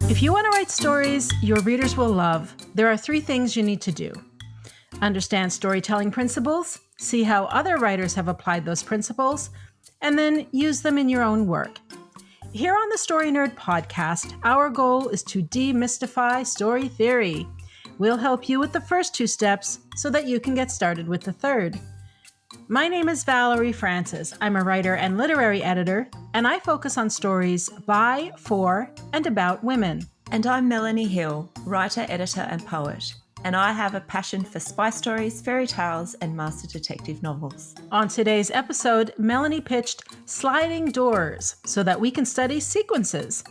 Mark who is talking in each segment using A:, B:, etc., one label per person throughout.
A: If you want to write stories your readers will love, there are 3 things you need to do. Understand storytelling principles, see how other writers have applied those principles, and then use them in your own work. Here on the Story Nerd podcast, our goal is to demystify story theory. We'll help you with the first 2 steps so that you can get started with the third. My name is Valerie Francis. I'm a writer and literary editor, and I focus on stories by, for, and about women.
B: And I'm Melanie Hill, writer, editor, and poet. And I have a passion for spy stories, fairy tales, and master detective novels.
A: On today's episode, Melanie pitched Sliding Doors so that we can study sequences.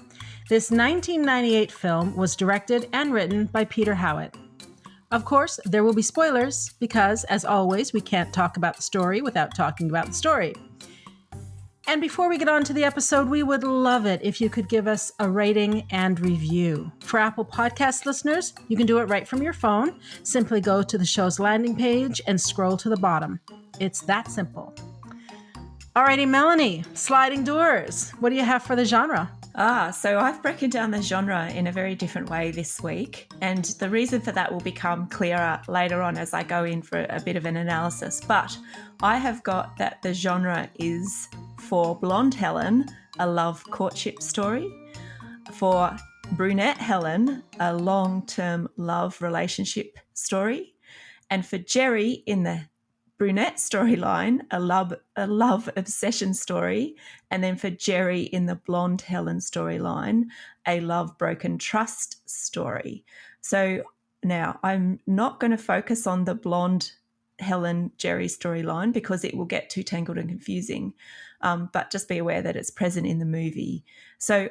A: This 1998 film was directed and written by Peter Howitt. Of course, there will be spoilers because, as always, we can't talk about the story without talking about the story. And before we get on to the episode, we would love it if you could give us a rating and review. For Apple Podcast listeners, you can do it right from your phone. Simply go to the show's landing page and scroll to the bottom. It's that simple. Alrighty, Melanie, Sliding Doors. What do you have for the genre?
B: So I've broken down the genre in a very different way this week, and the reason for that will become clearer later on as I go in for a bit of an analysis. But I have got that the genre is, for Blonde Helen, a love courtship story, for Brunette Helen, a long-term love relationship story, and for Gerry in the Brunette storyline, a love obsession story, and then for Gerry in the Blonde Helen storyline, a love broken trust story. So now I'm not going to focus on the Blonde Helen Gerry storyline because it will get too tangled and confusing, but just be aware that it's present in the movie. So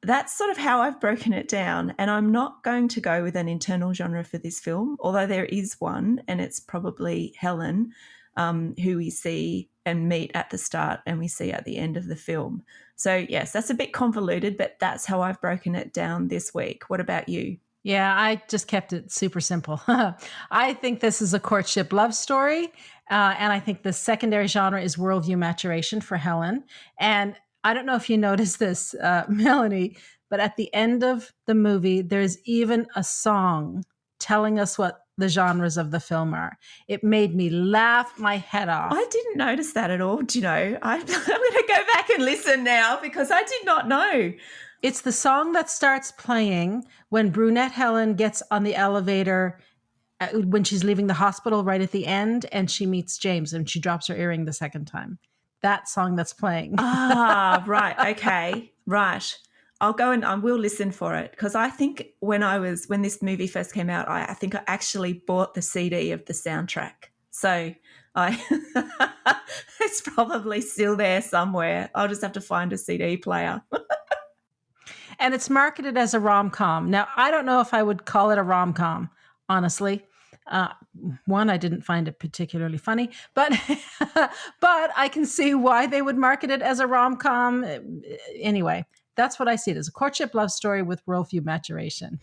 B: that's sort of how I've broken it down, and I'm not going to go with an internal genre for this film, although there is one, and it's probably Helen, who we see and meet at the start and we see at the end of the film. So yes, that's a bit convoluted, but that's how I've broken it down this week. What about you?
A: Yeah, I just kept it super simple. I think this is a courtship love story, and I think the secondary genre is worldview maturation for Helen. And I don't know if you noticed this, Melanie, but at the end of the movie, there's even a song telling us what the genres of the film are. It made me laugh my head off.
B: I didn't notice that at all. Do you know? I'm going to go back and listen now because I did not know.
A: It's the song that starts playing when Brunette Helen gets on the elevator when she's leaving the hospital right at the end, and she meets James and she drops her earring the second time. That song that's playing.
B: Right. Okay. Right. I'll go and I will listen for it because I think when this movie first came out, I think I actually bought the CD of the soundtrack. So it's probably still there somewhere. I'll just have to find a CD player.
A: And it's marketed as a rom-com. Now, I don't know if I would call it a rom-com, honestly. One, I didn't find it particularly funny, but I can see why they would market it as a rom-com. Anyway, that's what I see it as, a courtship love story with worldview maturation.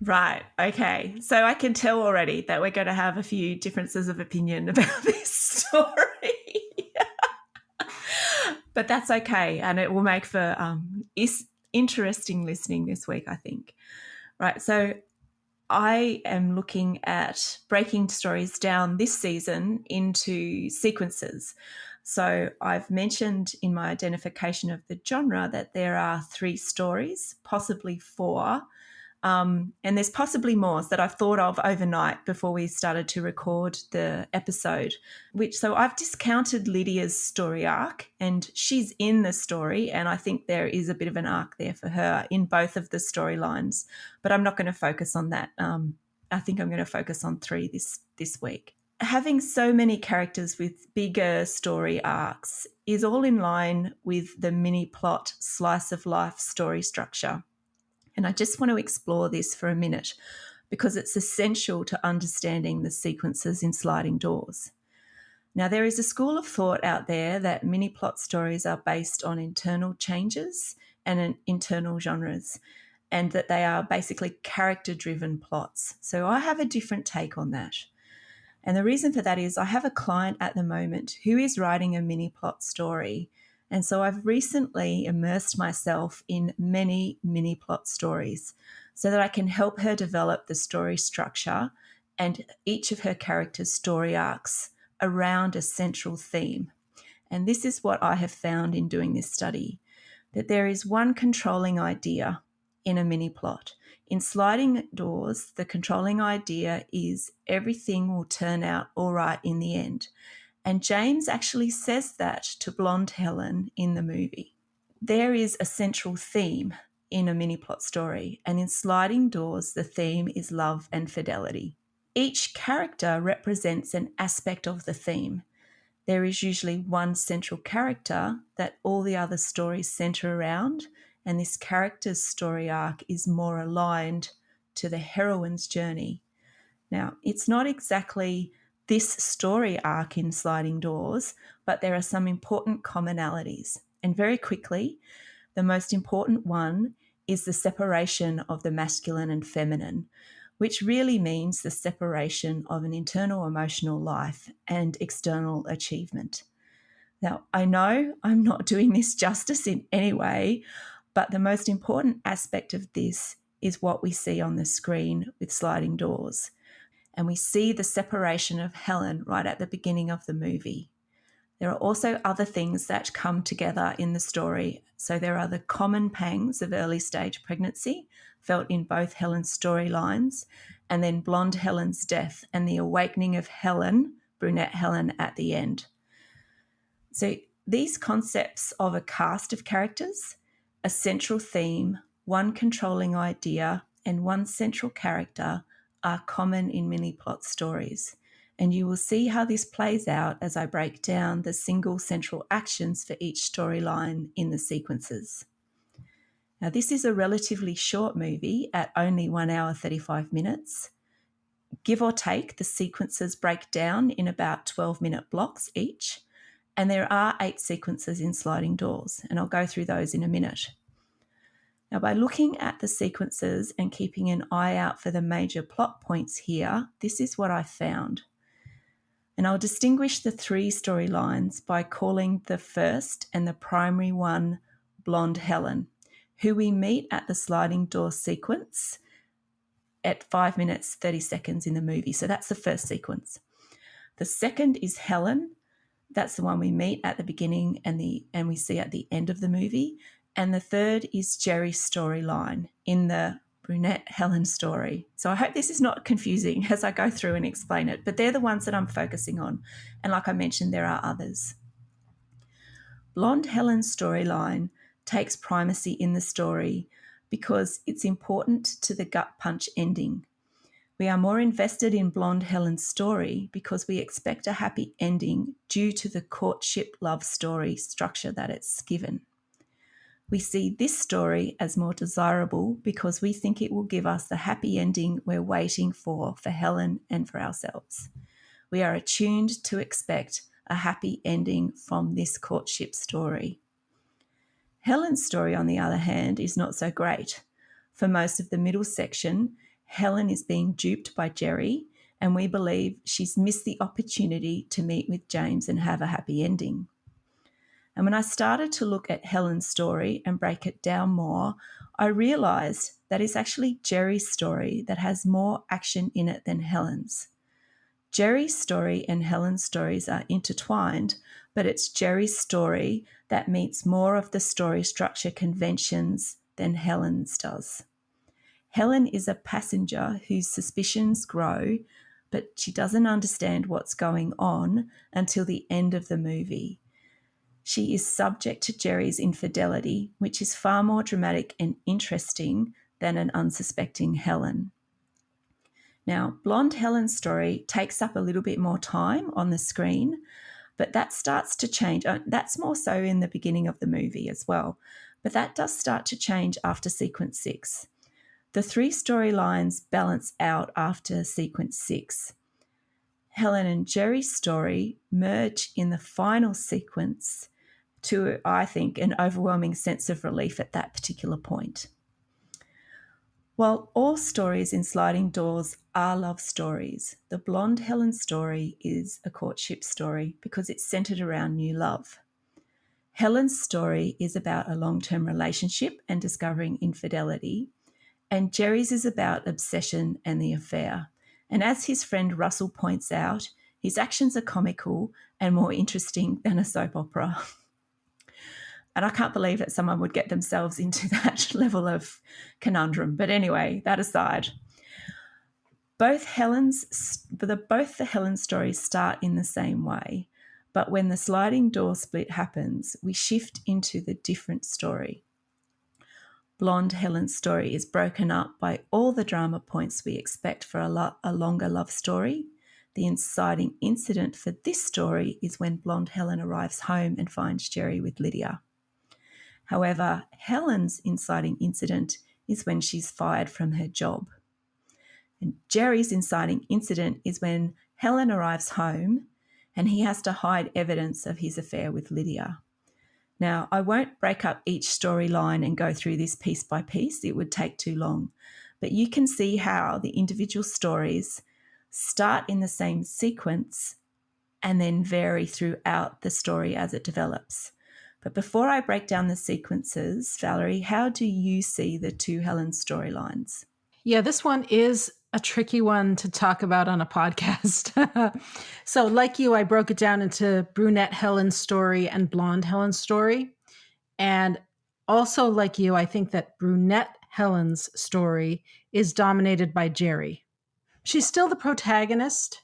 B: Right. Okay. So I can tell already that we're going to have a few differences of opinion about this story. But that's okay. And it will make for interesting listening this week, I think. Right. So I am looking at breaking stories down this season into sequences. So I've mentioned in my identification of the genre that there are 3 stories, possibly 4, and there's possibly more that I've thought of overnight before we started to record the episode. So I've discounted Lydia's story arc, and she's in the story, and I think there is a bit of an arc there for her in both of the storylines. But I'm not going to focus on that. I think I'm going to focus on 3 this week. Having so many characters with bigger story arcs is all in line with the mini plot slice of life story structure. And I just want to explore this for a minute because it's essential to understanding the sequences in Sliding Doors. Now, there is a school of thought out there that mini plot stories are based on internal changes and internal genres, and that they are basically character-driven plots. So I have a different take on that. And the reason for that is I have a client at the moment who is writing a mini plot story, And so I've recently immersed myself in many mini plot stories so that I can help her develop the story structure and each of her characters' story arcs around a central theme. And this is what I have found in doing this study, that there is one controlling idea in a mini plot. In Sliding Doors, the controlling idea is everything will turn out all right in the end. And James actually says that to blonde Helen in the movie. There is a central theme in a mini plot story, and in Sliding Doors, the theme is love and fidelity. Each character represents an aspect of the theme. There is usually one central character that all the other stories center around, and this character's story arc is more aligned to the heroine's journey. Now, it's not exactly this story arc in Sliding Doors, but there are some important commonalities. And very quickly, the most important one is the separation of the masculine and feminine, which really means the separation of an internal emotional life and external achievement. Now, I know I'm not doing this justice in any way, but the most important aspect of this is what we see on the screen with Sliding Doors. And we see the separation of Helen right at the beginning of the movie. There are also other things that come together in the story. So there are the common pangs of early stage pregnancy felt in both Helen's storylines, and then blonde Helen's death and the awakening of Helen, brunette Helen, at the end. So these concepts of a cast of characters, a central theme, one controlling idea, and one central character are common in mini plot stories. And you will see how this plays out as I break down the single central actions for each storyline in the sequences. Now, this is a relatively short movie at only 1 hour 35 minutes. Give or take, the sequences break down in about 12-minute blocks each, and there are 8 sequences in Sliding Doors, and I'll go through those in a minute. Now, by looking at the sequences and keeping an eye out for the major plot points here, this is what I found. And I'll distinguish the 3 storylines by calling the first and the primary one blonde Helen, who we meet at the Sliding Door sequence at 5 minutes 30 seconds in the movie. So that's the first sequence. The second is Helen. That's the one we meet at the beginning and we see at the end of the movie. And the third is Gerry's storyline in the brunette Helen story. So I hope this is not confusing as I go through and explain it, but they're the ones that I'm focusing on. And like I mentioned, there are others. Blonde Helen's storyline takes primacy in the story because it's important to the gut punch ending. We are more invested in blonde Helen's story because we expect a happy ending due to the courtship love story structure that it's given. We see this story as more desirable because we think it will give us the happy ending we're waiting for Helen and for ourselves. We are attuned to expect a happy ending from this courtship story. Helen's story, on the other hand, is not so great. For most of the middle section, Helen is being duped by Gerry, and we believe she's missed the opportunity to meet with James and have a happy ending. And when I started to look at Helen's story and break it down more, I realised that it's actually Gerry's story that has more action in it than Helen's. Gerry's story and Helen's stories are intertwined, but it's Gerry's story that meets more of the story structure conventions than Helen's does. Helen is a passenger whose suspicions grow, but she doesn't understand what's going on until the end of the movie. She is subject to Gerry's infidelity, which is far more dramatic and interesting than an unsuspecting Helen. Now, blonde Helen's story takes up a little bit more time on the screen, but that starts to change. That's more so in the beginning of the movie as well, but that does start to change after sequence 6. The 3 storylines balance out after sequence 6. Helen and Gerry's story merge in the final sequence to, I think, an overwhelming sense of relief at that particular point. While all stories in Sliding Doors are love stories, the blonde Helen story is a courtship story because it's centered around new love. Helen's story is about a long-term relationship and discovering infidelity, and Gerry's is about obsession and the affair. And as his friend Russell points out, his actions are comical and more interesting than a soap opera. And I can't believe that someone would get themselves into that level of conundrum. But anyway, that aside, both the Helen stories start in the same way, but when the sliding door split happens, we shift into the different story. Blonde Helen's story is broken up by all the drama points we expect for a longer love story. The inciting incident for this story is when blonde Helen arrives home and finds Gerry with Lydia. However, Helen's inciting incident is when she's fired from her job. And Gerry's inciting incident is when Helen arrives home and he has to hide evidence of his affair with Lydia. Now, I won't break up each storyline and go through this piece by piece. It would take too long. But you can see how the individual stories start in the same sequence and then vary throughout the story as it develops. But before I break down the sequences, Valerie, how do you see the two Helen storylines?
A: Yeah, this one is a tricky one to talk about on a podcast. So, like you, I broke it down into brunette Helen's story and blonde Helen's story. And also, like you, I think that brunette Helen's story is dominated by Gerry. She's still the protagonist,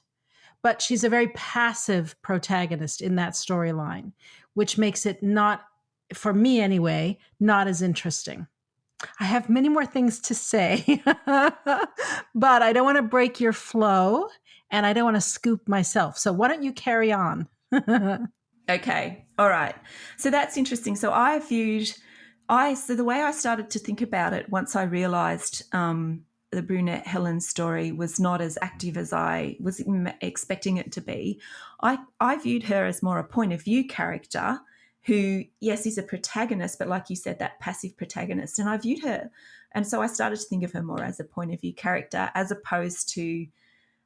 A: but she's a very passive protagonist in that storyline, which makes it not, for me anyway, not as interesting. I have many more things to say, but I don't want to break your flow and I don't want to scoop myself. So why don't you carry on?
B: Okay. All right. So that's interesting. So the way I started to think about it once I realized the brunette Helen story was not as active as I was expecting it to be, I viewed her as more a point of view character who, yes, is a protagonist, but like you said, that passive protagonist. And I viewed her, and so I started to think of her more as a point of view character as opposed to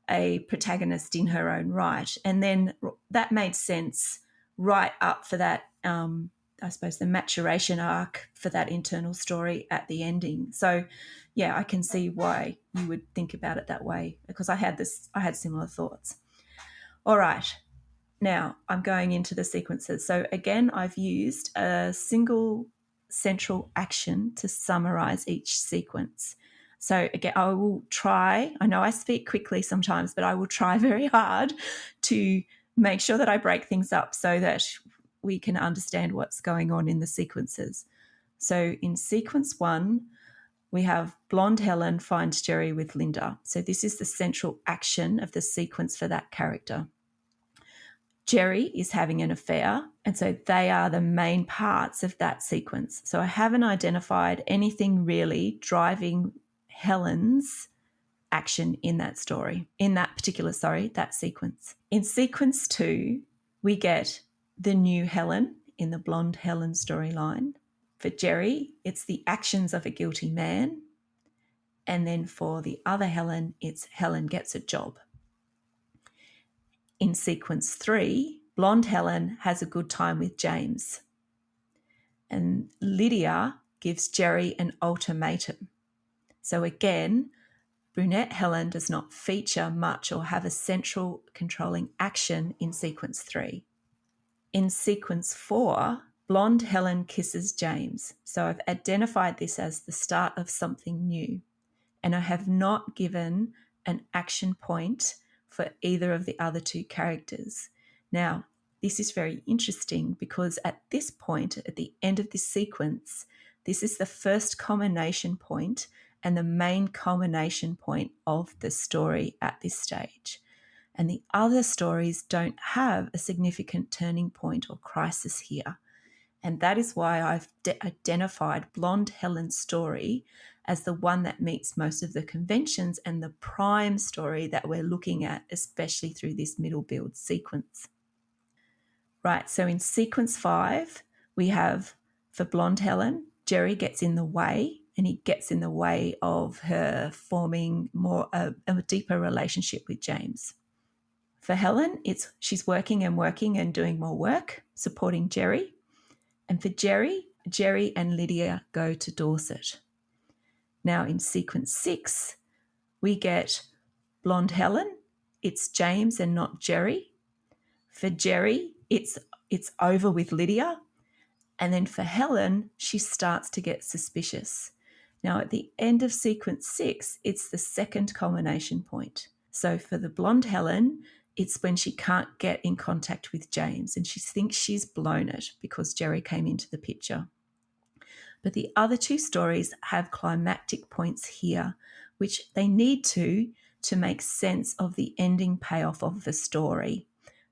B: a protagonist in her own right. And then that made sense right up for that, I suppose, the maturation arc for that internal story at the ending. So, yeah, I can see why you would think about it that way, because I had similar thoughts. All right. Now I'm going into the sequences. So again, I've used a single central action to summarize each sequence. So again, I will try, I know I speak quickly sometimes, but I will try very hard to make sure that I break things up so that we can understand what's going on in the sequences. So in sequence 1, we have blonde Helen finds Gerry with Linda. So this is the central action of the sequence for that character. Gerry is having an affair, and so they are the main parts of that sequence. So I haven't identified anything really driving Helen's action in that that sequence. In sequence 2, we get the new Helen in the blonde Helen storyline. For Gerry, it's the actions of a guilty man. And then for the other Helen, it's Helen gets a job. In sequence 3, blonde Helen has a good time with James. And Lydia gives Gerry an ultimatum. So again, brunette Helen does not feature much or have a central controlling action in sequence 3. In sequence 4, blonde Helen kisses James. So I've identified this as the start of something new. And I have not given an action point for either of the other two characters. Now, this is very interesting because at this point, at the end of this sequence, this is the first culmination point and the main culmination point of the story at this stage. And the other stories don't have a significant turning point or crisis here. And that is why I've identified blonde Helen's story as the one that meets most of the conventions and the prime story that we're looking at, especially through this middle build sequence. Right, so in sequence 5, we have, for blonde Helen, Gerry gets in the way, and he gets in the way of her forming more a deeper relationship with James. For Helen, she's working and doing more work, supporting Gerry. And for Gerry, Gerry and Lydia go to Dorset. Now in sequence 6, we get Blonde Helen. It's James and not Gerry. For Gerry, it's over with Lydia. And then for Helen, she starts to get suspicious. Now, at the end of sequence 6, it's the second culmination point. So for the blonde Helen, it's when she can't get in contact with James and she thinks she's blown it because Gerry came into the picture. But the other two stories have climactic points here, which they need to make sense of the ending payoff of the story.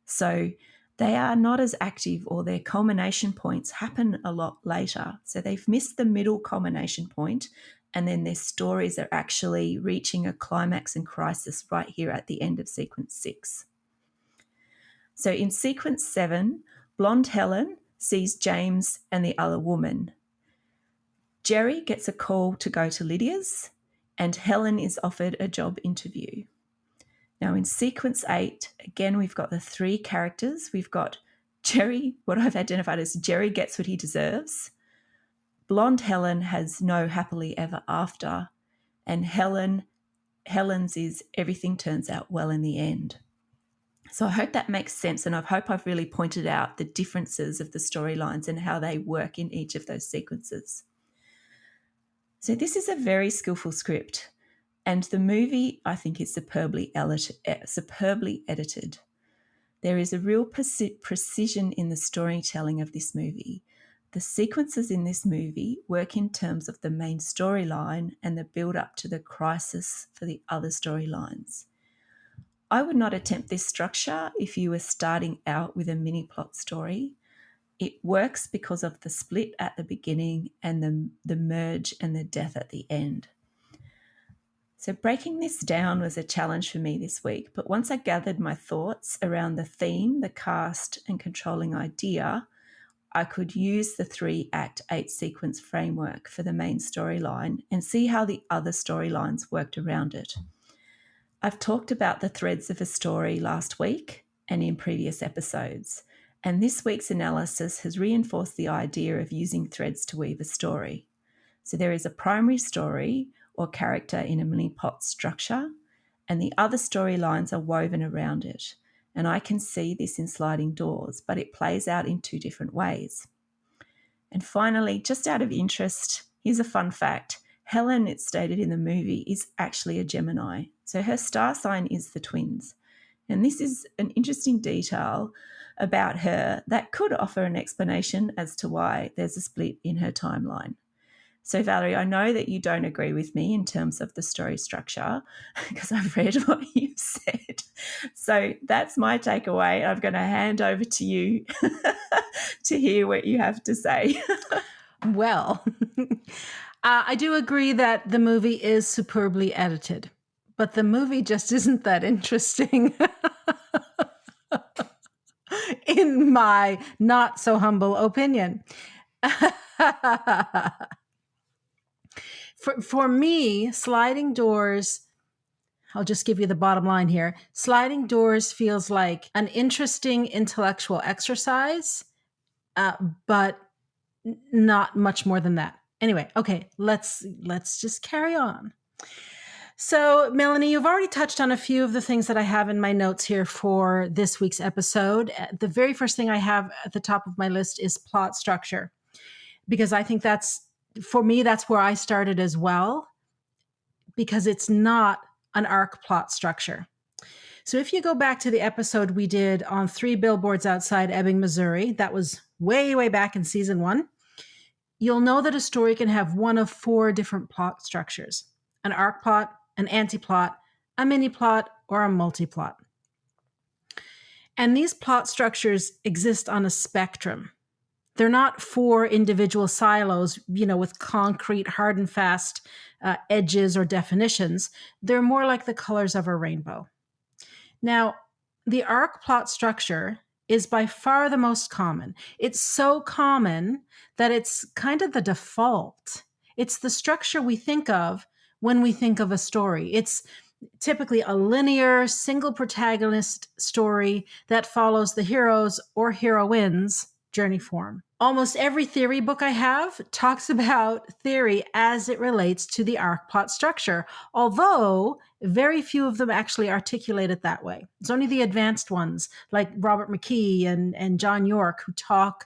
B: So they are not as active, or their culmination points happen a lot later. So they've missed the middle culmination point, and then their stories are actually reaching a climax and crisis right here at the end of sequence 6. So in sequence 7, blonde Helen sees James and the other woman. Gerry gets a call to go to Lydia's, and Helen is offered a job interview. Now in sequence 8, again, we've got the 3 characters. We've got Gerry, what I've identified as Gerry gets what he deserves. Blonde Helen has no happily ever after. And Helen's is everything turns out well in the end. So I hope that makes sense, and I hope I've really pointed out the differences of the storylines and how they work in each of those sequences. So this is a very skillful script. And the movie, I think, is superbly edited. There is a real precision in the storytelling of this movie. The sequences in this movie work in terms of the main storyline and the build-up to the crisis for the other storylines. I would not attempt this structure if you were starting out with a mini-plot story. It works because of the split at the beginning and the merge and the death at the end. So breaking this down was a challenge for me this week, but once I gathered my thoughts around the theme, the cast, and controlling idea, I could use the 3-act 8-sequence framework for the main storyline and see how the other storylines worked around it. I've talked about the threads of a story last week and in previous episodes, and this week's analysis has reinforced the idea of using threads to weave a story. So there is a primary story or character in a mini-plot structure, and the other storylines are woven around it. And I can see this in Sliding Doors, but it plays out in 2 different ways. And finally, just out of interest, here's a fun fact. Helen, it's stated in the movie, is actually a Gemini. So her star sign is the twins. And this is an interesting detail about her that could offer an explanation as to why there's a split in her timeline. So, Valerie, I know that you don't agree with me in terms of the story structure because I've read what you've said. So that's my takeaway. I'm going to hand over to you to hear what you have to say.
A: Well, I do agree that the movie is superbly edited, but the movie just isn't that interesting. In my not so humble opinion. For me, Sliding Doors, I'll just give you the bottom line here. Sliding Doors feels like an interesting intellectual exercise, but not much more than that. Anyway, okay, let's just carry on. So, Melanie, you've already touched on a few of the things that I have in my notes here for this week's episode. The very first thing I have at the top of my list is plot structure, because I think for me, that's where I started as well, because it's not an arc plot structure. So if you go back to the episode we did on 3 Billboards Outside Ebbing, Missouri, that was way, way back in season 1, you'll know that a story can have one of 4 different plot structures: an arc plot, an anti-plot, a mini-plot, or a multi-plot. And these plot structures exist on a spectrum. They're not 4 individual silos, with concrete, hard and fast edges or definitions. They're more like the colors of a rainbow. Now, the arc plot structure is by far the most common. It's so common that it's kind of the default. It's the structure we think of when we think of a story. It's typically a linear, single protagonist story that follows the hero's or heroine's journey form. Almost every theory book I have talks about theory as it relates to the arc plot structure, although very few of them actually articulate it that way. It's only the advanced ones, like Robert McKee and John York, who talk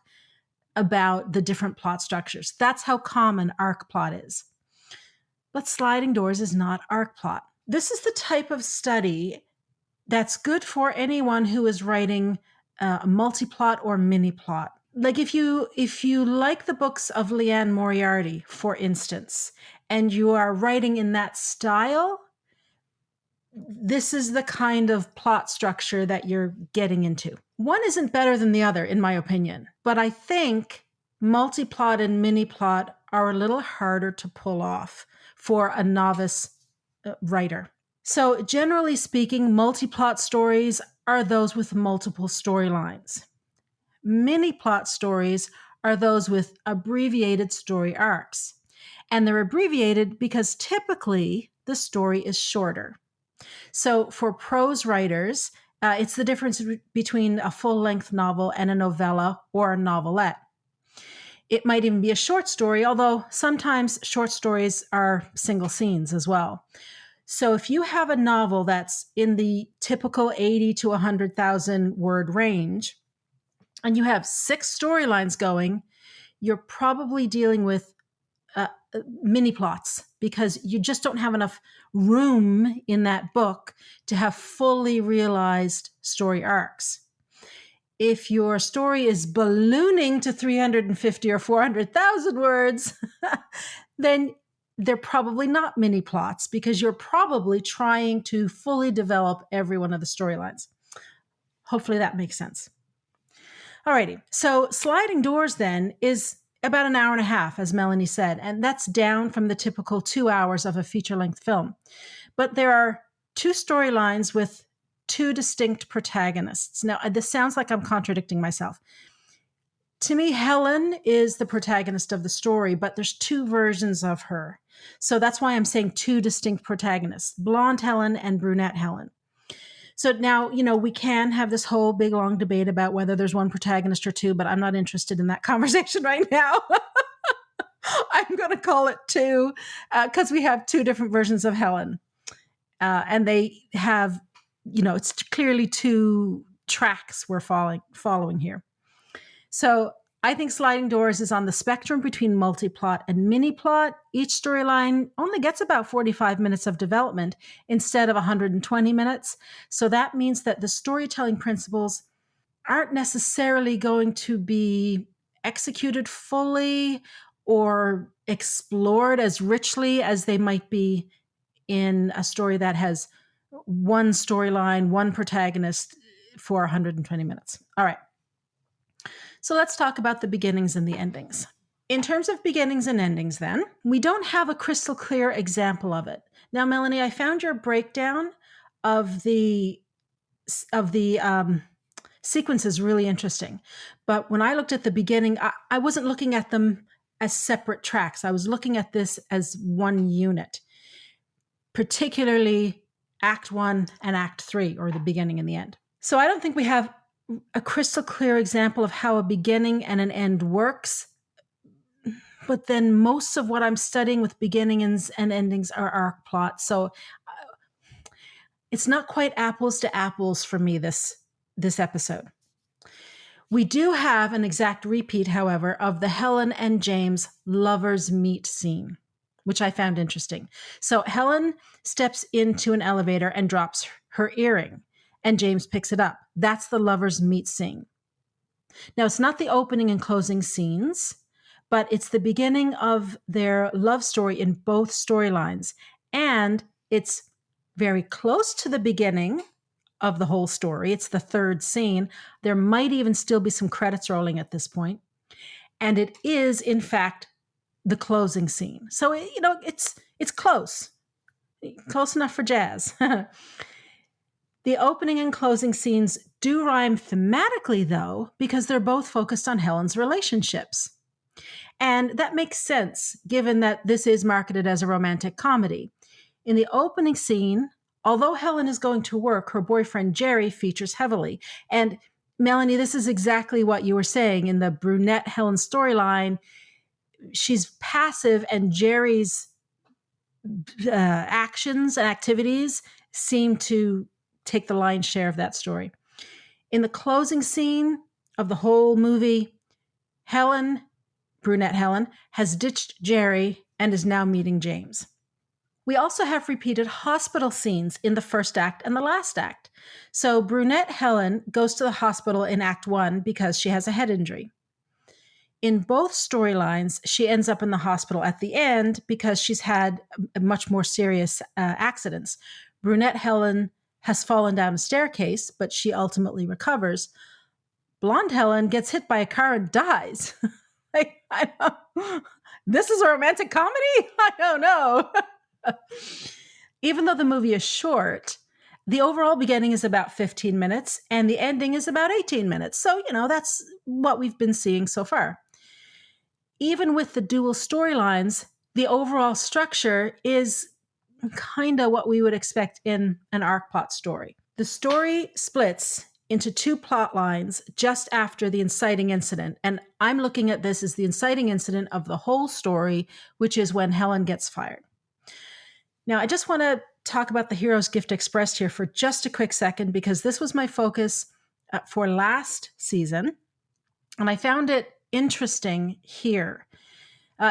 A: about the different plot structures. That's how common arc plot is. But Sliding Doors is not arc plot. This is the type of study that's good for anyone who is writing a multi-plot or mini-plot. Like if you like the books of Leanne Moriarty, for instance, and you are writing in that style, this is the kind of plot structure that you're getting into. One isn't better than the other, in my opinion, but I think multi-plot and mini-plot are a little harder to pull off for a novice writer. So generally speaking, multi-plot stories are those with multiple storylines. Mini-plot stories are those with abbreviated story arcs. And they're abbreviated because typically the story is shorter. So for prose writers, it's the difference between a full-length novel and a novella or a novelette. It might even be a short story, although sometimes short stories are single scenes as well. So if you have a novel that's in the typical 80 to 100,000 word range, and you have 6 storylines going, you're probably dealing with mini plots because you just don't have enough room in that book to have fully realized story arcs. If your story is ballooning to 350 or 400,000 words, then they're probably not mini plots because you're probably trying to fully develop every one of the storylines. Hopefully that makes sense. Alrighty, so Sliding Doors then is about an hour and a half, as Melanie said, and that's down from the typical 2 hours of a feature-length film. But there are 2 storylines with 2 distinct protagonists. Now, this sounds like I'm contradicting myself. To me, Helen is the protagonist of the story, but there's 2 versions of her. So that's why I'm saying 2 distinct protagonists, blonde Helen and brunette Helen. So now, we can have this whole big, long debate about whether there's 1 protagonist or 2, but I'm not interested in that conversation right now. I'm going to call it 2 because we have 2 different versions of Helen. And they have, it's clearly 2 tracks we're following here. So I think Sliding Doors is on the spectrum between multi-plot and mini-plot. Each storyline only gets about 45 minutes of development instead of 120 minutes. So that means that the storytelling principles aren't necessarily going to be executed fully or explored as richly as they might be in a story that has 1 storyline, 1 protagonist for 120 minutes. All right. So let's talk about the beginnings and the endings. In terms of beginnings and endings, then, we don't have a crystal clear example of it. Now, Melanie, I found your breakdown of the sequences really interesting. But when I looked at the beginning, I wasn't looking at them as separate tracks. I was looking at this as one unit, particularly Act 1 and Act 3, or the beginning and the end. So I don't think we have a crystal clear example of how a beginning and an end works. But then most of what I'm studying with beginnings and endings are arc plots. So it's not quite apples to apples for me this episode. We do have an exact repeat, however, of the Helen and James lovers meet scene, which I found interesting. So Helen steps into an elevator and drops her earring, and James picks it up. That's the lovers meet scene. Now, it's not the opening and closing scenes, but it's the beginning of their love story in both storylines. And it's very close to the beginning of the whole story. It's the 3rd scene. There might even still be some credits rolling at this point. And it is, in fact, the closing scene. So, it's close. Close enough for jazz. The opening and closing scenes do rhyme thematically, though, because they're both focused on Helen's relationships. And that makes sense, given that this is marketed as a romantic comedy. In the opening scene, although Helen is going to work, her boyfriend Gerry features heavily. And Melanie, this is exactly what you were saying in the brunette Helen storyline. She's passive, and Gerry's actions and activities seem to take the lion's share of that story. In the closing scene of the whole movie, Helen, brunette Helen, has ditched Gerry and is now meeting James. We also have repeated hospital scenes in the first act and the last act. So brunette Helen goes to the hospital in Act 1 because she has a head injury. In both storylines, she ends up in the hospital at the end because she's had much more serious accidents. Brunette Helen has fallen down a staircase, but she ultimately recovers. Blonde Helen gets hit by a car and dies. This is a romantic comedy? I don't know. Even though the movie is short, the overall beginning is about 15 minutes and the ending is about 18 minutes. So, that's what we've been seeing so far. Even with the dual storylines, the overall structure is kind of what we would expect in an arc plot story. The story splits into two plot lines just after the inciting incident. And I'm looking at this as the inciting incident of the whole story, which is when Helen gets fired. Now, I just want to talk about the hero's gift expressed here for just a quick second, because this was my focus for last season. And I found it interesting here.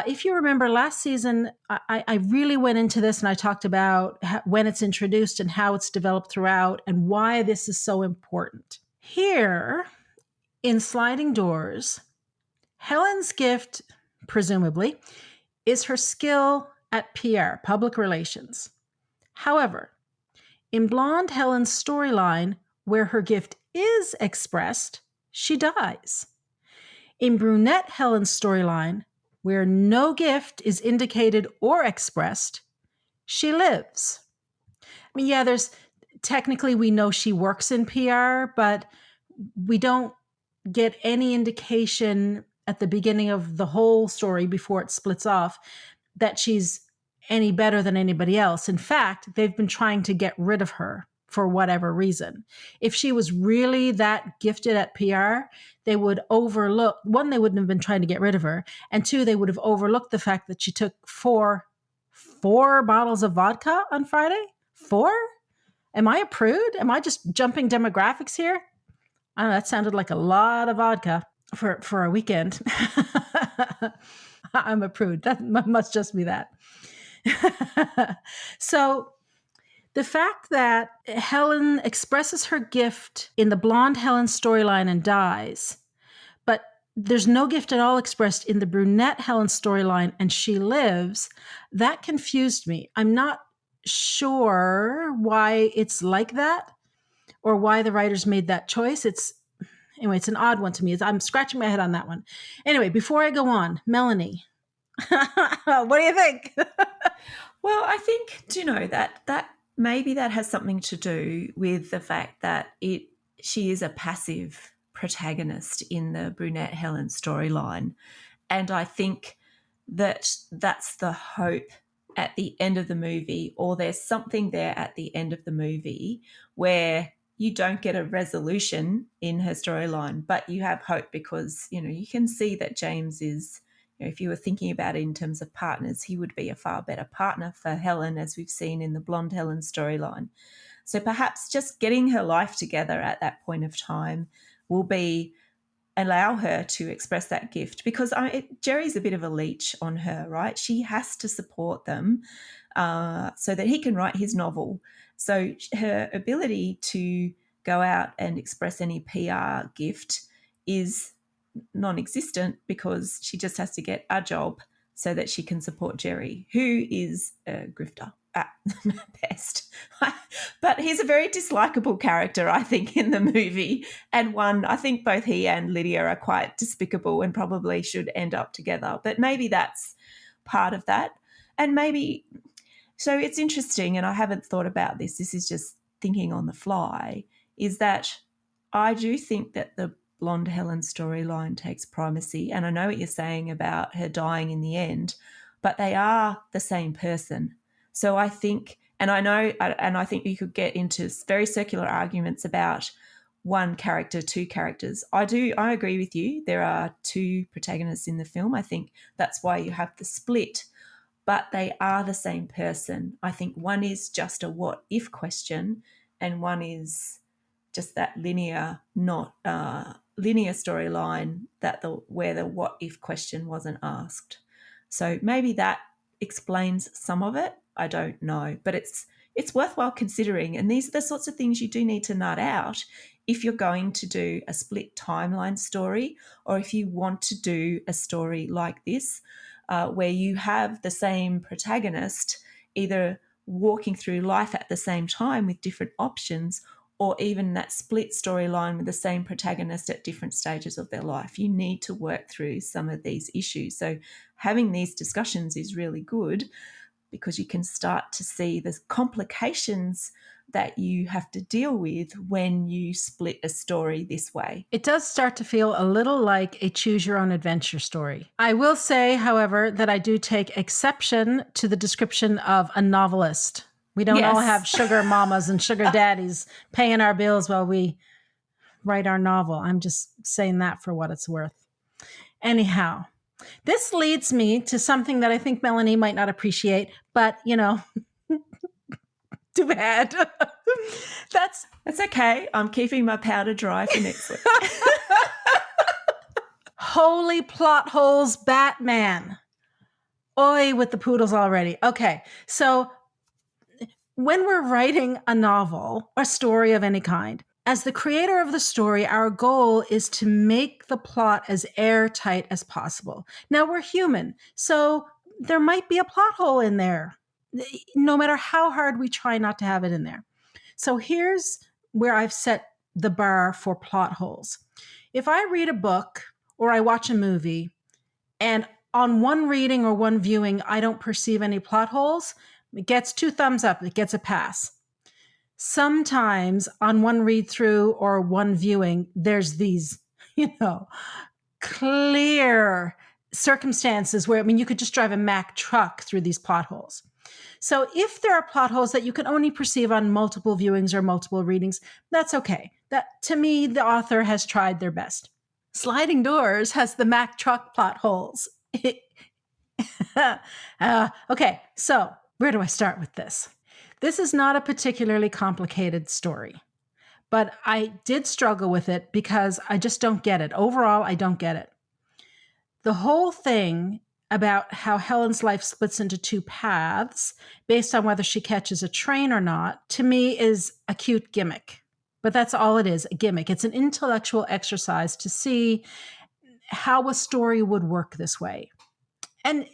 A: If you remember last season, I really went into this and I talked about when it's introduced and how it's developed throughout and why this is so important. Here in Sliding Doors, Helen's gift, presumably, is her skill at PR, public relations. However, in Blonde Helen's storyline, where her gift is expressed, she dies. In Brunette Helen's storyline, where no gift is indicated or expressed, she lives. I mean, yeah, technically we know she works in PR, but we don't get any indication at the beginning of the whole story before it splits off that she's any better than anybody else. In fact, they've been trying to get rid of her for whatever reason. If she was really that gifted at PR, they would overlook, one, they wouldn't have been trying to get rid of her, and two, they would have overlooked the fact that she took four bottles of vodka on Friday. 4? Am I a prude? Am I just jumping demographics here? I don't know, that sounded like a lot of vodka for a weekend. I'm a prude. That must just be that. So the fact that Helen expresses her gift in the Blonde Helen storyline and dies, but there's no gift at all expressed in the Brunette Helen storyline and she lives, that confused me. I'm not sure why it's like that or why the writers made that choice. It's an odd one to me. I'm scratching my head on that one. Anyway, before I go on, Melanie, what do you think?
B: Well, I think, that maybe that has something to do with the fact that she is a passive protagonist in the Brunette Helen storyline. And I think that's the hope at the end of the movie, or there's something there at the end of the movie where you don't get a resolution in her storyline, but you have hope because, you can see that James is, if you were thinking about it in terms of partners, he would be a far better partner for Helen, as we've seen in the Blonde Helen storyline. So perhaps just getting her life together at that point of time will allow her to express that gift, because Gerry's a bit of a leech on her, right? She has to support them so that he can write his novel. So her ability to go out and express any PR gift is non-existent because she just has to get a job so that she can support Gerry, who is a grifter at best. But he's a very dislikable character, I think, in the movie, and one I think both he and Lydia are quite despicable and probably should end up together. But maybe that's part of that. And maybe, so it's interesting, and I haven't thought about this is just thinking on the fly, is that I do think that the Blonde Helen storyline takes primacy. And I know what you're saying about her dying in the end, but they are the same person. So I think, and I think you could get into very circular arguments about one character, two characters. I agree with you. There are two protagonists in the film. I think that's why you have the split, but they are the same person. I think one is just a what if question, and one is just that linear, not linear storyline where the what if question wasn't asked. So maybe that explains some of it. I don't know, but it's worthwhile considering. And these are the sorts of things you do need to nut out if you're going to do a split timeline story, or if you want to do a story like this, where you have the same protagonist either walking through life at the same time with different options, or even that split storyline with the same protagonist at different stages of their life. You need to work through some of these issues. So having these discussions is really good, because you can start to see the complications that you have to deal with when you split a story this way.
A: It does start to feel a little like a choose your own adventure story. I will say, however, that I do take exception to the description of a novelist. We don't all have sugar mamas and sugar daddies paying our bills while we write our novel. I'm just saying that for what it's worth. Anyhow, this leads me to something that I think Melanie might not appreciate, but, too bad. That's
B: okay. I'm keeping my powder dry for next week.
A: Holy plot holes, Batman. Oi, with the poodles already. Okay, so when we're writing a novel or story of any kind, as the creator of the story, our goal is to make the plot as airtight as possible. Now, we're human, so there might be a plot hole in there, no matter how hard we try not to have it in there. So here's where I've set the bar for plot holes. If I read a book or I watch a movie, and on one reading or one viewing, I don't perceive any plot holes, it gets 2 thumbs up, it gets a pass. Sometimes on one read through or one viewing, there's these, clear circumstances where, you could just drive a Mack truck through these plot holes. So if there are plot holes that you can only perceive on multiple viewings or multiple readings, that's okay. That, to me, the author has tried their best. Sliding Doors has the Mack truck plot holes. Okay, so where do I start with this? This is not a particularly complicated story, but I did struggle with it because I just don't get it. Overall, I don't get it. The whole thing about how Helen's life splits into 2 paths based on whether she catches a train or not, to me is a cute gimmick. But that's all it is, a gimmick. It's an intellectual exercise to see how a story would work this way. And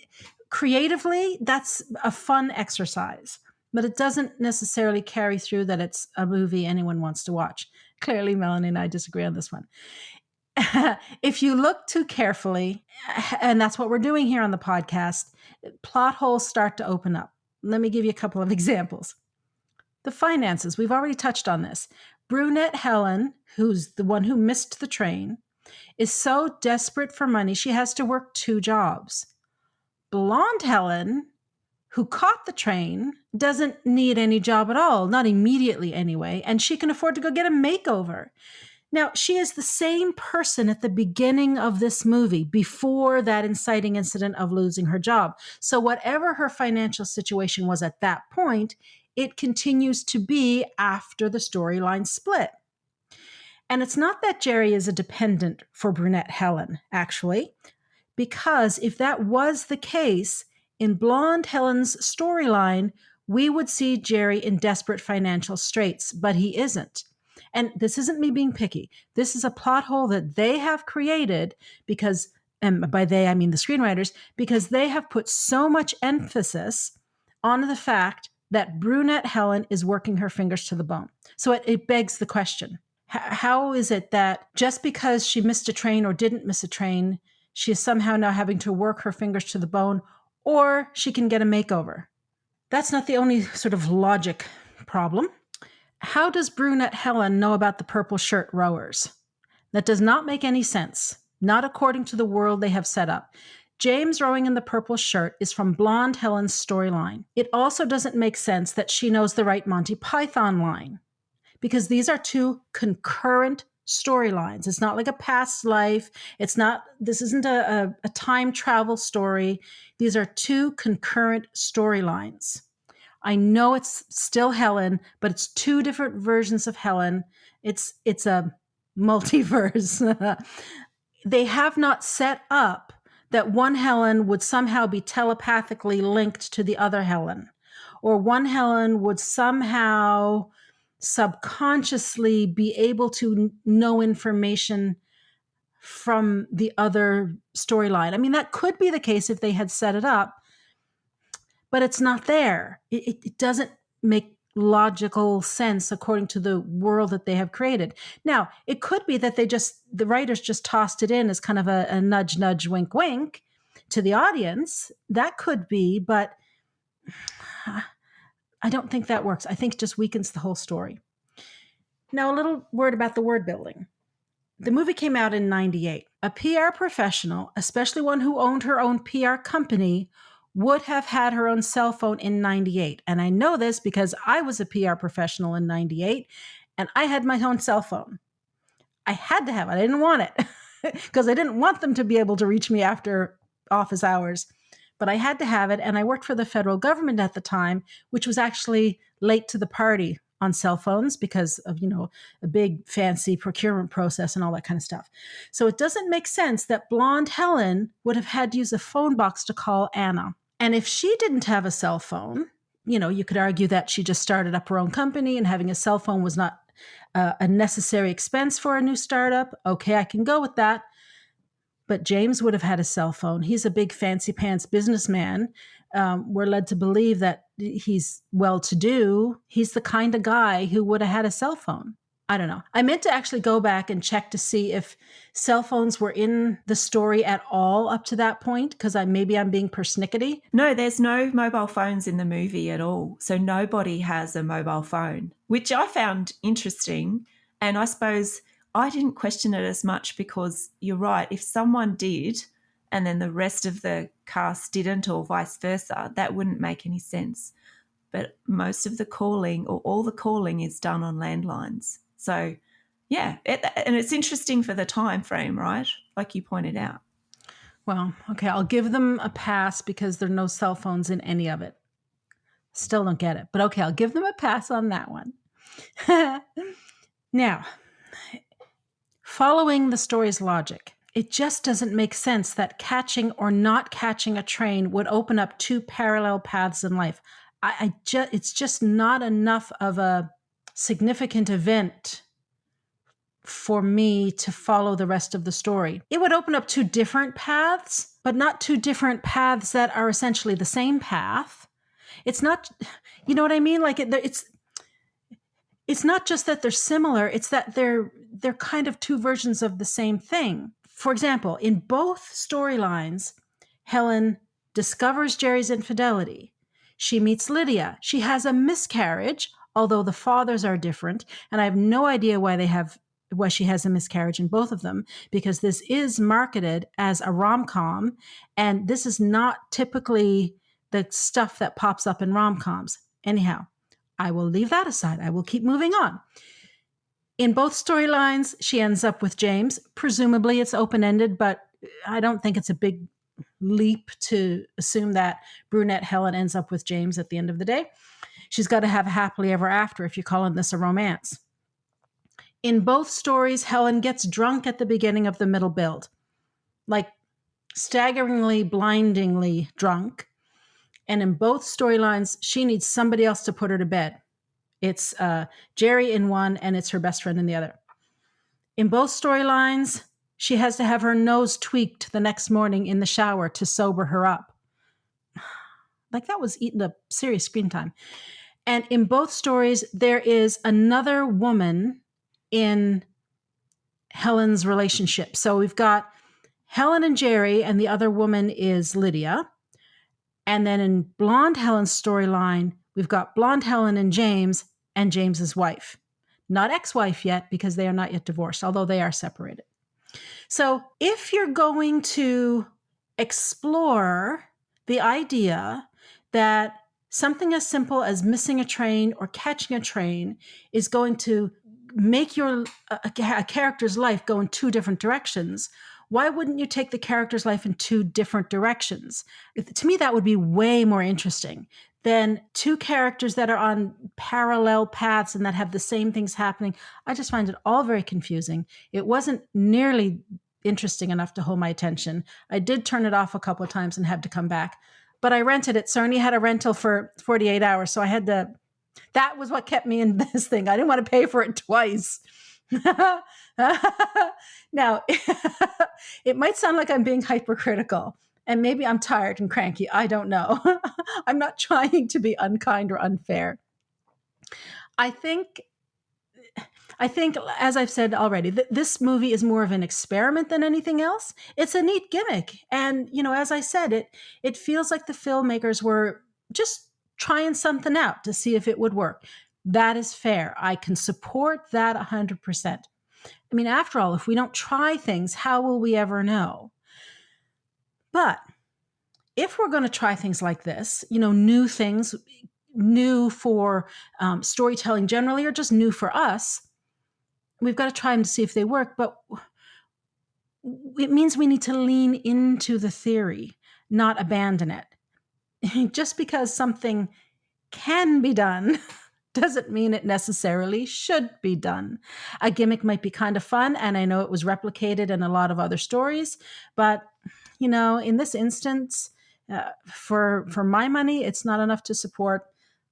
A: creatively, that's a fun exercise, but it doesn't necessarily carry through that it's a movie anyone wants to watch. Clearly, Melanie and I disagree on this one. If you look too carefully, and that's what we're doing here on the podcast, plot holes start to open up. Let me give you a couple of examples. The finances, we've already touched on this. Brunette Helen, who's the one who missed the train, is so desperate for money she has to work 2 jobs. Blonde Helen, who caught the train, doesn't need any job at all, not immediately anyway, and she can afford to go get a makeover. Now, she is the same person at the beginning of this movie, before that inciting incident of losing her job. So whatever her financial situation was at that point, it continues to be after the storyline split. And it's not that Gerry is a dependent for Brunette Helen, actually, because if that was the case, in Blonde Helen's storyline, we would see Gerry in desperate financial straits, but he isn't. And this isn't me being picky. This is a plot hole that they have created because, and by they, I mean the screenwriters, because they have put so much emphasis on the fact that Brunette Helen is working her fingers to the bone. So it begs the question, how is it that just because she missed a train or didn't miss a train, she is somehow now having to work her fingers to the bone, or she can get a makeover? That's not the only sort of logic problem. How does Brunette Helen know about the purple shirt rowers? That does not make any sense, not according to the world they have set up. James rowing in the purple shirt is from Blonde Helen's storyline. It also doesn't make sense that she knows the right Monty Python line, because these are two concurrent storylines. It's not like a past life. This isn't a time travel story. These are two concurrent storylines. I know it's still Helen, but it's two different versions of Helen. It's a multiverse. They have not set up that one Helen would somehow be telepathically linked to the other Helen, or one Helen would somehow subconsciously be able to know information from the other storyline. I mean, that could be the case if they had set it up, but it's not there. It doesn't make logical sense according to the world that they have created. Now, it could be that the writers just tossed it in as kind of a nudge, nudge, wink, wink to the audience. That could be, but I don't think that works. I think it just weakens the whole story. Now, a little word about the word building. The movie came out in 98. A PR professional, especially one who owned her own PR company, would have had her own cell phone in 98. And I know this because I was a PR professional in 98 and I had my own cell phone. I had to have it. I didn't want it because I didn't want them to be able to reach me after office hours. But I had to have it. And I worked for the federal government at the time, which was actually late to the party on cell phones because of, a big fancy procurement process and all that kind of stuff. So it doesn't make sense that blonde Helen would have had to use a phone box to call Anna. And if she didn't have a cell phone, you could argue that she just started up her own company and having a cell phone was not a necessary expense for a new startup. Okay, I can go with that. But James would have had a cell phone. He's a big fancy pants businessman. We're led to believe that he's well-to-do. He's the kind of guy who would have had a cell phone. I don't know. I meant to actually go back and check to see if cell phones were in the story at all up to that point, because maybe I'm being persnickety.
B: No, there's no mobile phones in the movie at all. So nobody has a mobile phone, which I found interesting. And I suppose I didn't question it as much because you're right. If someone did and then the rest of the cast didn't or vice versa, that wouldn't make any sense. But most of the calling or all the calling is done on landlines. So, yeah, and it's interesting for the time frame, right? Like you pointed out.
A: Well, okay, I'll give them a pass because there are no cell phones in any of it. Still don't get it. But okay, I'll give them a pass on that one. Now, following the story's logic, it just doesn't make sense that catching or not catching a train would open up two parallel paths in life. It's just not enough of a significant event for me to follow the rest of the story. It would open up two different paths, but not two different paths that are essentially the same path. It's not, you know what I mean? Like it's not just that they're similar, it's that they're kind of two versions of the same thing. For example, in both storylines, Helen discovers Gerry's infidelity. She meets Lydia. She has a miscarriage, although the fathers are different, and I have no idea why she has a miscarriage in both of them, because this is marketed as a rom-com, and this is not typically the stuff that pops up in rom-coms. Anyhow, I will leave that aside. I will keep moving on. In both storylines, she ends up with James. Presumably it's open-ended, but I don't think it's a big leap to assume that brunette Helen ends up with James at the end of the day. She's got to have a happily ever after if you're calling this a romance. In both stories, Helen gets drunk at the beginning of the middle build, like staggeringly, blindingly drunk. And in both storylines, she needs somebody else to put her to bed. It's Gerry in one, and it's her best friend in the other. In both storylines, she has to have her nose tweaked the next morning in the shower to sober her up. Like that was eating up serious screen time. And in both stories, there is another woman in Helen's relationship. So we've got Helen and Gerry, and the other woman is Lydia. And then in blonde Helen's storyline, we've got blonde Helen and James's wife. Not ex-wife yet, because they are not yet divorced, although they are separated. So if you're going to explore the idea that Something as simple as missing a train or catching a train is going to make a character's life go in two different directions. Why wouldn't you take the character's life in two different directions? To me, that would be way more interesting than two characters that are on parallel paths and that have the same things happening. I just find it all very confusing. It wasn't nearly interesting enough to hold my attention. I did turn it off a couple of times and had to come back. But I rented it. Cerny had a rental for 48 hours. So I had to, that was what kept me in this thing. I didn't want to pay for it twice. Now, it might sound like I'm being hypercritical, and maybe I'm tired and cranky. I don't know. I'm not trying to be unkind or unfair. I think, as I've said already, this movie is more of an experiment than anything else. It's a neat gimmick. And, as I said, it feels like the filmmakers were just trying something out to see if it would work. That is fair. I can support that 100%. I mean, after all, if we don't try things, how will we ever know? But if we're going to try things like this, new things, new for storytelling generally, or just new for us, we've got to try them to see if they work. But it means we need to lean into the theory, not abandon it. Just because something can be done doesn't mean it necessarily should be done. A gimmick might be kind of fun, and I know it was replicated in a lot of other stories, but in this instance, for my money, it's not enough to support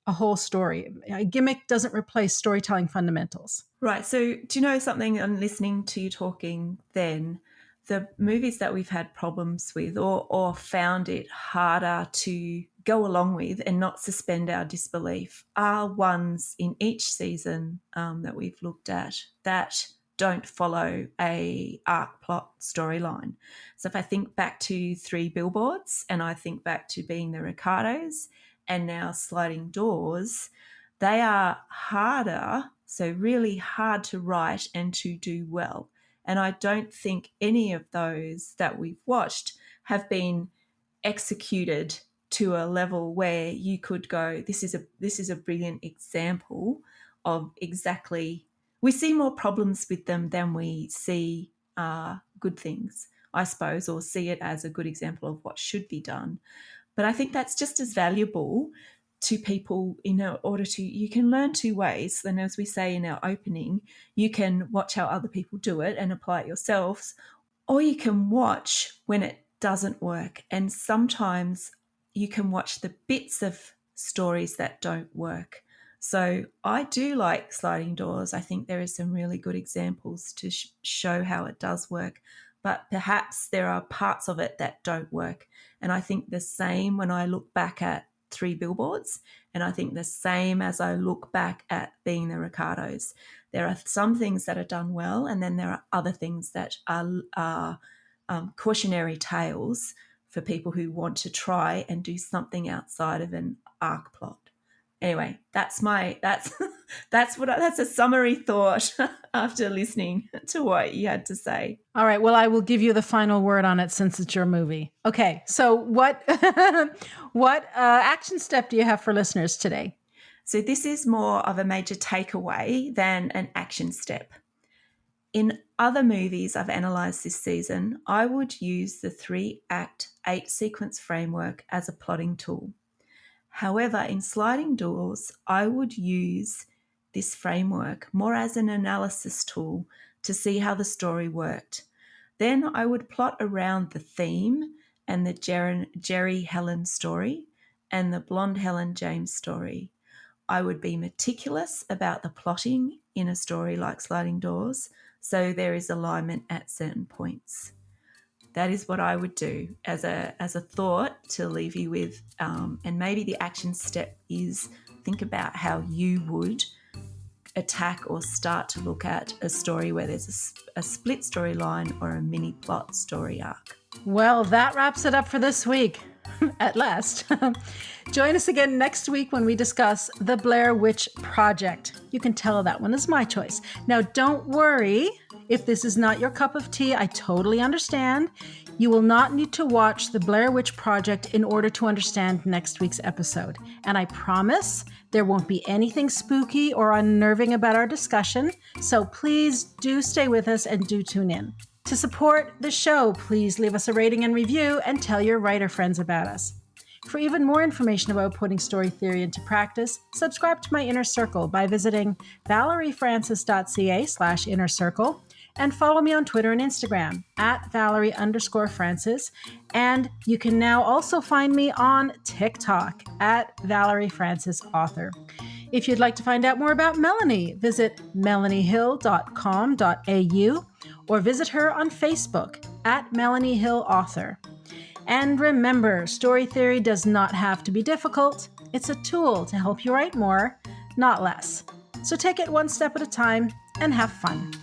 A: a whole story. A gimmick doesn't replace storytelling fundamentals.
B: Right. So do you know something? I'm listening to you talking then. The movies that we've had problems with or found it harder to go along with and not suspend our disbelief are ones in each season that we've looked at that don't follow a arc plot storyline. So if I think back to 3 Billboards and I think back to Being the Ricardos and now Sliding Doors, they are harder, so really hard to write and to do well. And I don't think any of those that we've watched have been executed to a level where you could go, this is a brilliant example of exactly. We see more problems with them than we see good things, I suppose, or see it as a good example of what should be done. But I think that's just as valuable to people in order to, you can learn 2 ways. And as we say in our opening, you can watch how other people do it and apply it yourselves, or you can watch when it doesn't work. And sometimes you can watch the bits of stories that don't work. So I do like Sliding Doors. I think there are some really good examples to show how it does work, but perhaps there are parts of it that don't work. And I think the same when I look back at 3 Billboards, and I think the same as I look back at Being the Ricardos. There are some things that are done well, and then there are other things that are cautionary tales for people who want to try and do something outside of an arc plot. Anyway, that's a summary thought after listening to what you had to say.
A: All right. Well, I will give you the final word on it since it's your movie. Okay. So what action step do you have for listeners today?
B: So this is more of a major takeaway than an action step. In other movies I've analysed this season, I would use the 3-act, 8-sequence framework as a plotting tool. However, in Sliding Doors, I would use this framework more as an analysis tool to see how the story worked. Then I would plot around the theme and the Gerry Helen story and the blonde Helen James story. I would be meticulous about the plotting in a story like Sliding Doors, so there is alignment at certain points. That is what I would do as a thought to leave you with. And maybe the action step is think about how you would attack or start to look at a story where there's a split storyline or a mini plot story arc.
A: Well, that wraps it up for this week. At last. Join us again next week when we discuss The Blair Witch Project. You can tell that one is my choice. Now, don't worry if this is not your cup of tea. I totally understand. You will not need to watch The Blair Witch Project in order to understand next week's episode. And I promise there won't be anything spooky or unnerving about our discussion, so please do stay with us and do tune in. To support the show, please leave us a rating and review and tell your writer friends about us. For even more information about putting story theory into practice, subscribe to my Inner Circle by visiting valeriefrancis.ca/inner circle and follow me on Twitter and Instagram at Valerie_Francis. And you can now also find me on TikTok at Valerie Francis Author. If you'd like to find out more about Melanie, visit melaniehill.com.au or visit her on Facebook at Melanie Hill Author. And remember, story theory does not have to be difficult. It's a tool to help you write more, not less. So take it one step at a time and have fun.